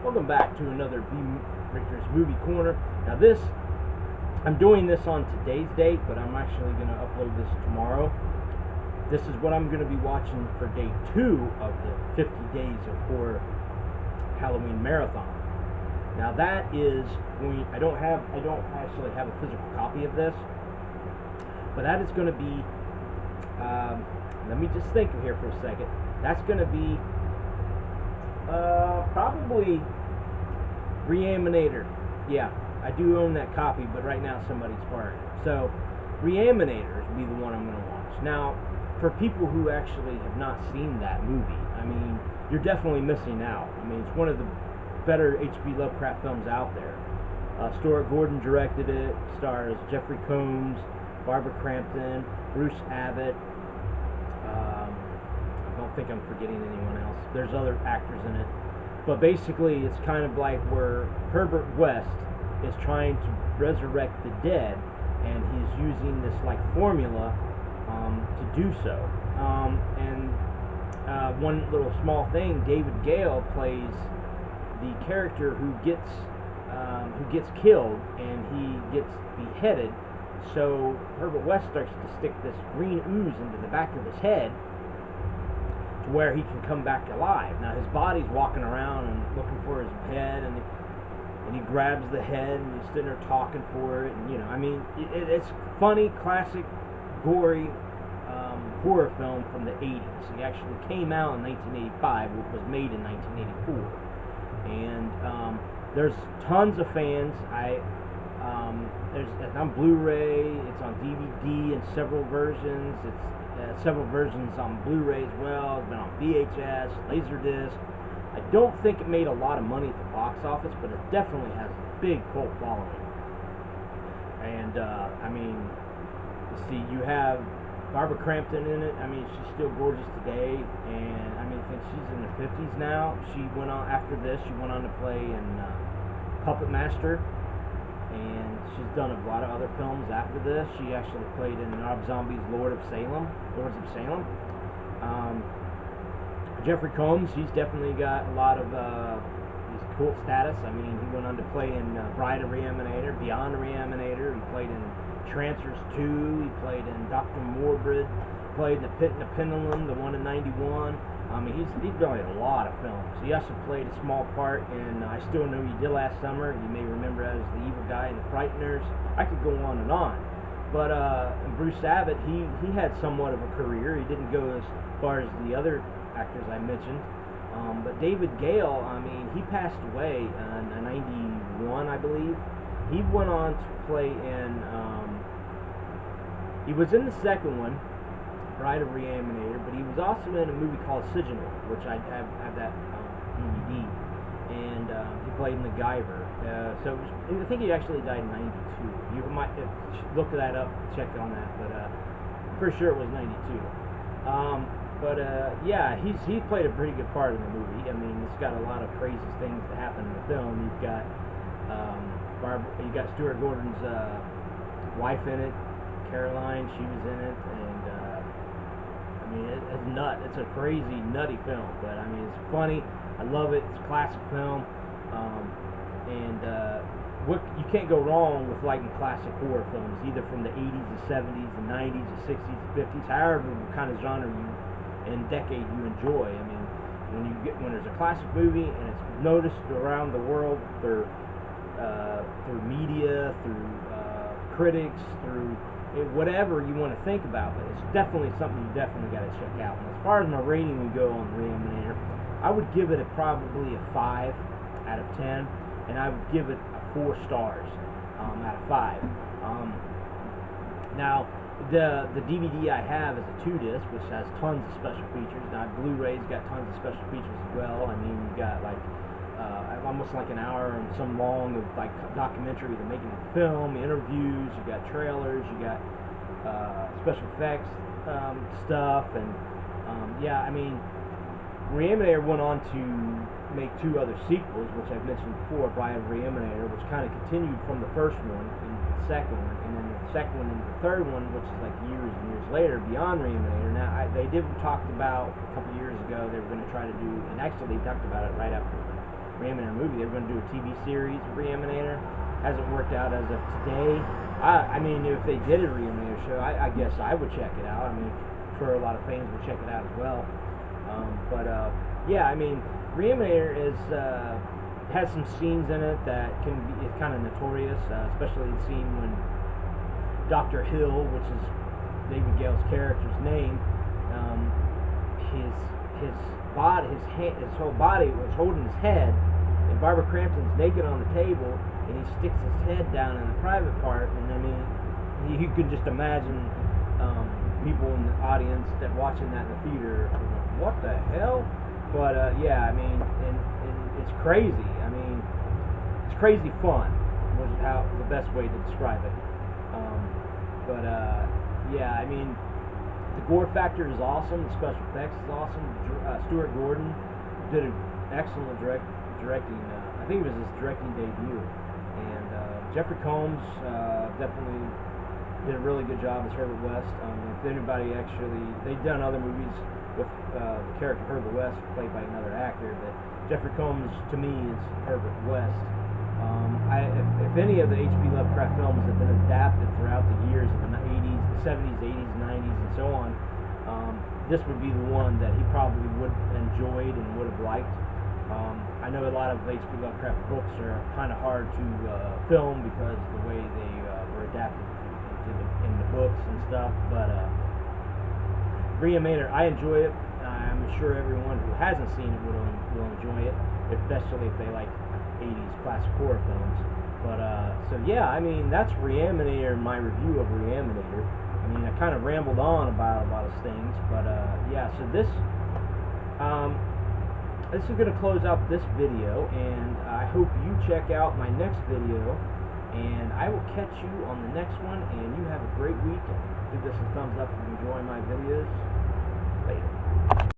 Welcome back to another B. Richter's Movie Corner. Now I'm doing this on today's date, but I'm actually going to upload this tomorrow. This is what I'm going to be watching for day 2 of the 50 Days of Horror Halloween Marathon. Now that is going, I don't actually have a physical copy of this, but that is going to be, let me just think here for a second. That's going to be probably Re-Animator. Yeah, I do own that copy, but right now somebody's borrowing it. So, Re-Animator will be the one I'm going to watch. Now, for people who actually have not seen that movie, I mean, you're definitely missing out. I mean, it's one of the better H.P. Lovecraft films out there. Stuart Gordon directed it, stars Jeffrey Combs, Barbara Crampton, Bruce Abbott. I don't think I'm forgetting anyone else. There's other actors in it. But basically, it's kind of like where Herbert West is trying to resurrect the dead, and he's using this like formula to do so. One little small thing: David Gale plays the character who gets killed, and he gets beheaded. So Herbert West starts to stick this green ooze into the back of his head, to where he can come back alive. Now his body's walking around and looking for his head, and he grabs the head, and he's sitting there talking for it, and I mean, it's funny, classic, gory horror film from the 80s. It actually came out in 1985, it was made in 1984, and there's tons of fans. It's on Blu-ray, it's on DVD in several versions, it's several versions on Blu-ray as well. It's been on VHS, Laserdisc. I don't think it made a lot of money at the box office, but it definitely has a big cult following. And I mean, you see, you have Barbara Crampton in it. I mean, she's still gorgeous today, and I mean, I think she's in her 50s now. She went on after this. She went on to play in Puppet Master, and she's done a lot of other films after this. She actually played in Rob Zombie's Lords of Salem. Jeffrey Combs, he's definitely got a lot of his cult status. I mean, he went on to play in Bride of Re-Animator, Beyond Re-Animator. He played in Trancers 2. He played in Dr. Morbid. Played in The Pit and the Pendulum, the one in '91. I mean, he's done a lot of films. He also played a small part in I Still Know You Did Last Summer. You may remember as the evil guy in The Frighteners. I could go on and on. But Bruce Abbott, he had somewhat of a career. He didn't go as far as the other actors I mentioned. But David Gale, I mean, he passed away in '91, I believe. He went on to play in, he was in the second one, Bride of Re-Animator, but he was also in a movie called Signal, which I have that DVD, and he played in the Guyver. I think he actually died in '92. You might look that up, check on that, but I'm pretty sure it was '92. Yeah, he played a pretty good part in the movie. I mean, it's got a lot of crazy things that happen in the film. You've got you got Stuart Gordon's wife in it, Caroline. She was in it, and I mean, it's a crazy, nutty film. But I mean, it's funny. I love it. It's a classic film, and you can't go wrong with liking classic horror films, either from the 80s, the 70s, the 90s, the 60s, the 50s, however kind of genre and decade you enjoy. I mean, when there's a classic movie and it's noticed around the world through media, through critics, through whatever you want to think about, but it's definitely something you definitely got to check out. And as far as my rating would go on Re-Animator, I would give it probably a 5 out of 10, and I would give it 4 stars out of 5. Now, the DVD I have is a 2-disc, which has tons of special features. Now, Blu-ray's got tons of special features as well. I mean, you got like almost like an hour and some long of like documentary, the making of the film, interviews. You got trailers. You got special effects stuff, and yeah, I mean, Re-Animator went on to make 2 other sequels, which I've mentioned before, Bride of Re-Animator, which kind of continued from the first one and the second one, and then the second one and the third one, which is like years and years later, Beyond Re-Animator. Now, they did talk about a couple years ago they were going to try to do, and actually they talked about it right after Re-Animator movie. They were going to do a TV series of Re-Animator. Hasn't worked out as of today. I mean, if they did a Re-Animator show, I guess I would check it out. I mean, for a lot of fans would check it out as well. Yeah, I mean, Re-Animator has some scenes in it that is kind of notorious, especially the scene when Dr. Hill, which is David Gale's character's name, his whole body was holding his head, and Barbara Crampton's naked on the table, and he sticks his head down in the private part, and I mean, you could just imagine people in the audience that watching that in the theater, what the hell? But yeah, I mean, and it's crazy. I mean, it's crazy fun was how the best way to describe it. Yeah, I mean, the gore factor is awesome. The special effects is awesome. Stuart Gordon did an excellent directing. I think it was his directing debut. And Jeffrey Combs definitely did a really good job as Herbert West. If anybody they've done other movies with the character Herbert West played by another actor, but Jeffrey Combs to me is Herbert West. If any of the H.P. Lovecraft films have been adapted throughout the years of the 80s, the 70s, 80s, 90s, and so on, this would be the one that he probably would have enjoyed and would have liked. I know a lot of H.P. Lovecraft books are kind of hard to film because of the way they were adapted in the books and stuff, but Re-Animator, I enjoy it. I'm sure everyone who hasn't seen it will enjoy it, especially if they like 80s classic horror films. But so yeah, I mean, that's Re-Animator, my review of Re-Animator. I mean, I kind of rambled on about a lot of things, but yeah, so this is going to close out this video, and I hope you check out my next video, and I will catch you on the next one, and you have a great week. Give this a thumbs up if you enjoy my videos. Later.